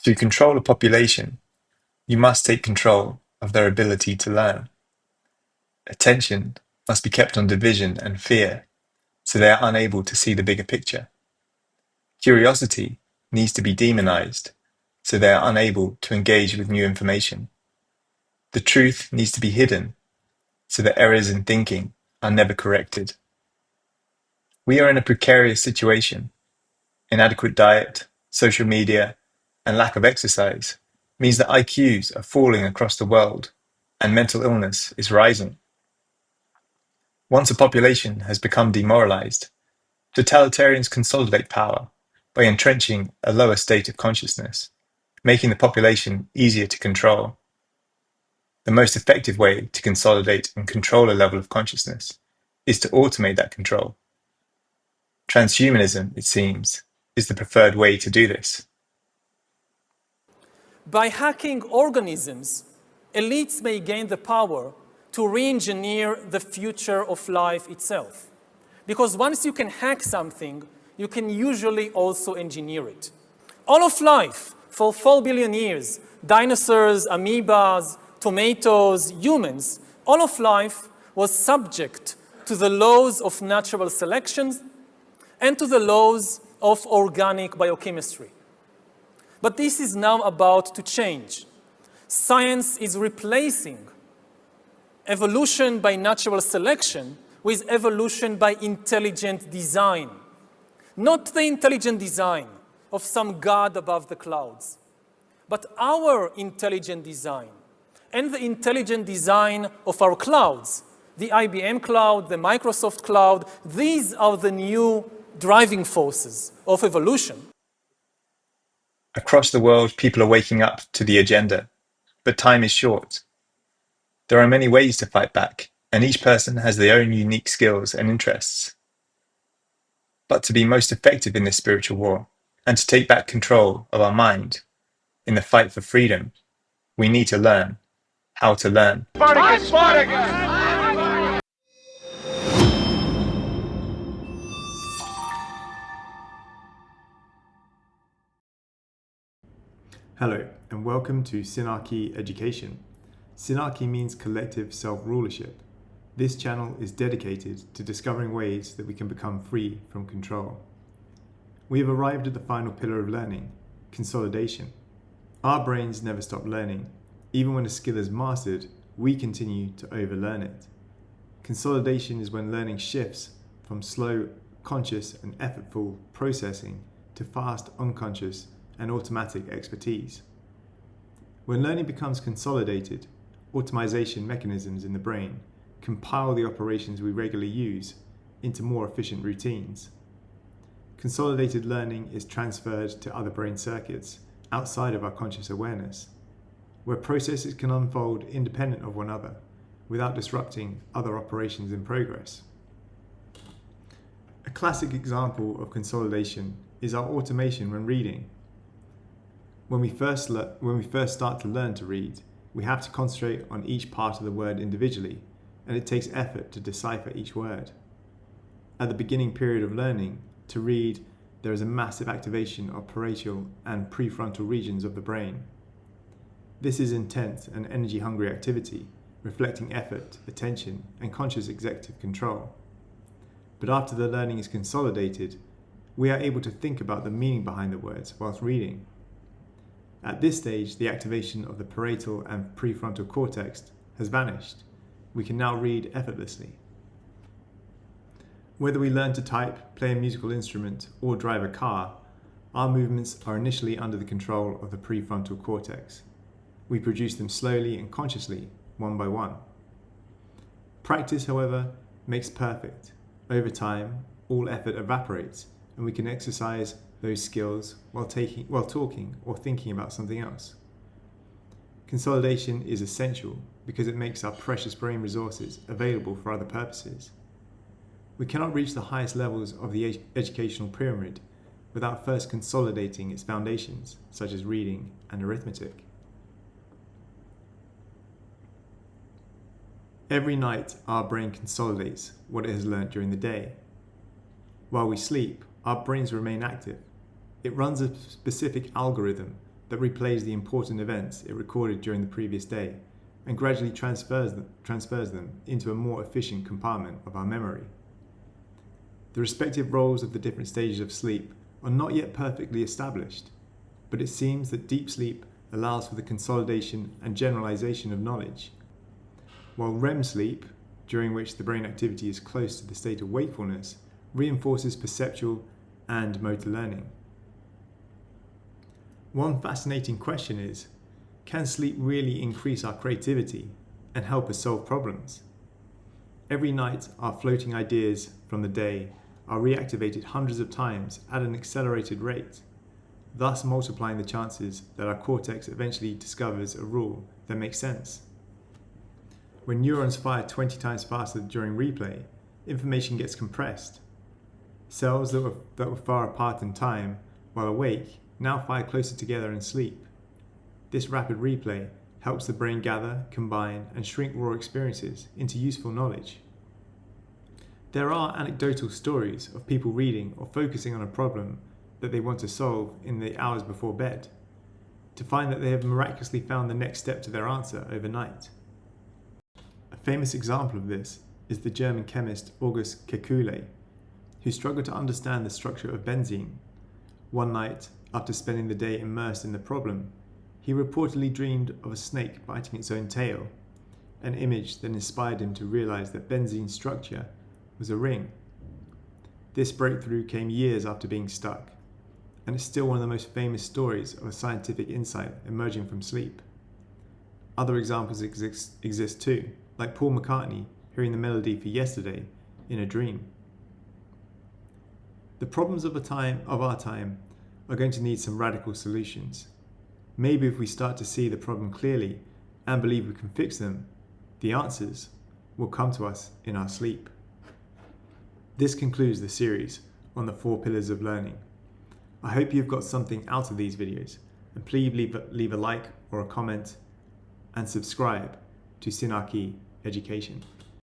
To control a population, you must take control of their ability to learn. Attention must be kept on division and fear, so they are unable to see the bigger picture. Curiosity needs to be demonized, so they are unable to engage with new information. The truth needs to be hidden, so that errors in thinking are never corrected. We are in a precarious situation. Inadequate diet, social media, and lack of exercise means that IQs are falling across the world and mental illness is rising. Once a population has become demoralized, totalitarians consolidate power by entrenching a lower state of consciousness, making the population easier to control. The most effective way to consolidate and control a level of consciousness is to automate that control. Transhumanism, it seems, is the preferred way to do this. By hacking organisms, elites may gain the power to re-engineer the future of life itself. Because once you can hack something, you can usually also engineer it. All of life, for 4 billion years, dinosaurs, amoebas, tomatoes, humans, all of life was subject to the laws of natural selection and to the laws of organic biochemistry. But this is now about to change. Science is replacing evolution by natural selection with evolution by intelligent design. Not the intelligent design of some god above the clouds, but our intelligent design and the intelligent design of our clouds, the IBM cloud, the Microsoft cloud. These are the new driving forces of evolution. Across the world, people are waking up to the agenda, but time is short. There are many ways to fight back, and each person has their own unique skills and interests. But to be most effective in this spiritual war, and to take back control of our mind in the fight for freedom, we need to learn how to learn. Spartacus! Spartacus! Hello, and welcome to Synarchy Education. Synarchy means collective self-rulership. This channel is dedicated to discovering ways that we can become free from control. We have arrived at the final pillar of learning, consolidation. Our brains never stop learning. Even when a skill is mastered, we continue to overlearn it. Consolidation is when learning shifts from slow, conscious and effortful processing to fast, unconscious and automatic expertise. When learning becomes consolidated, automation mechanisms in the brain compile the operations we regularly use into more efficient routines. Consolidated learning is transferred to other brain circuits outside of our conscious awareness, where processes can unfold independent of one another without disrupting other operations in progress. A classic example of consolidation is our automation when reading. When we first start to learn to read, we have to concentrate on each part of the word individually, and it takes effort to decipher each word. At the beginning period of learning to read, there is a massive activation of parietal and prefrontal regions of the brain. This is intense and energy-hungry activity, reflecting effort, attention, and conscious executive control. But after the learning is consolidated, we are able to think about the meaning behind the words whilst reading. At this stage, the activation of the parietal and prefrontal cortex has vanished. We can now read effortlessly. Whether we learn to type, play a musical instrument, or drive a car, our movements are initially under the control of the prefrontal cortex. We produce them slowly and consciously, one by one. Practice, however, makes perfect. Over time, all effort evaporates, and we can exercise those skills while talking or thinking about something else. Consolidation is essential because it makes our precious brain resources available for other purposes. We cannot reach the highest levels of the educational pyramid without first consolidating its foundations, such as reading and arithmetic. Every night, our brain consolidates what it has learned during the day. While we sleep, our brains remain active. It runs a specific algorithm that replays the important events it recorded during the previous day and gradually transfers them into a more efficient compartment of our memory. The respective roles of the different stages of sleep are not yet perfectly established, but it seems that deep sleep allows for the consolidation and generalization of knowledge, while REM sleep, during which the brain activity is close to the state of wakefulness, reinforces perceptual and motor learning. One fascinating question is, can sleep really increase our creativity and help us solve problems? Every night, our floating ideas from the day are reactivated hundreds of times at an accelerated rate, thus multiplying the chances that our cortex eventually discovers a rule that makes sense. When neurons fire 20 times faster during replay, information gets compressed. Cells that were far apart in time while awake now fire closer together in sleep. This rapid replay helps the brain gather, combine, and shrink raw experiences into useful knowledge. There are anecdotal stories of people reading or focusing on a problem that they want to solve in the hours before bed, to find that they have miraculously found the next step to their answer overnight. A famous example of this is the German chemist August Kekulé, who struggled to understand the structure of benzene. One night, after spending the day immersed in the problem, he reportedly dreamed of a snake biting its own tail, an image that inspired him to realize that benzene's structure was a ring. This breakthrough came years after being stuck, and it's still one of the most famous stories of a scientific insight emerging from sleep. Other examples exist too, like Paul McCartney hearing the melody for Yesterday in a dream. The problems of our time are going to need some radical solutions. Maybe if we start to see the problem clearly and believe we can fix them, the answers will come to us in our sleep. This concludes the series on the 4 pillars of learning. I hope you've got something out of these videos, and please leave a like or a comment and subscribe to Sinaki Education.